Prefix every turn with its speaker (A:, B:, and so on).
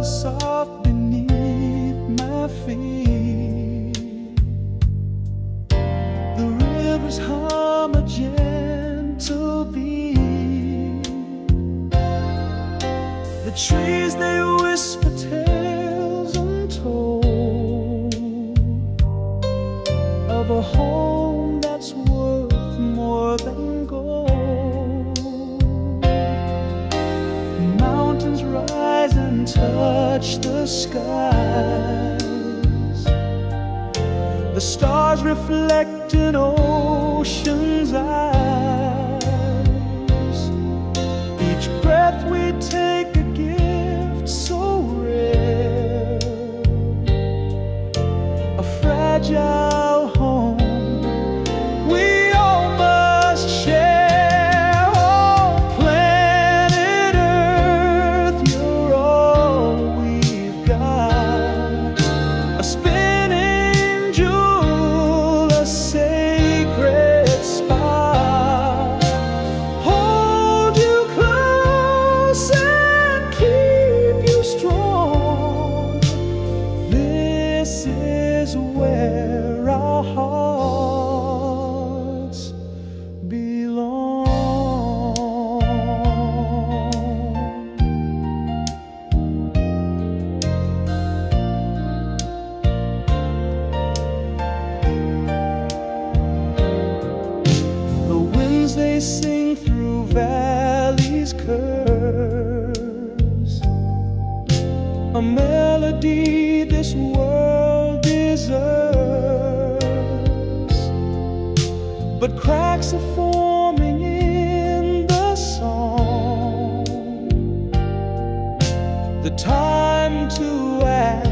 A: is soft beneath my feet. The rivers hum a gentle beat. The trees, they whisper tales untold of a home that's worth more than gold. Mountains rise and touch the skies. The stars reflect in ocean's eyes. Each breath we take a gift so rare, a fragile home we all must share. Oh, planet Earth, you're all we've got. A spinning jewel, a sacred spot. Hold you close and keep you strong. This is where our hearts belong. The winds, they sing through valleys' curves, a melody this world deserves. But cracks are forming in the song. The time to act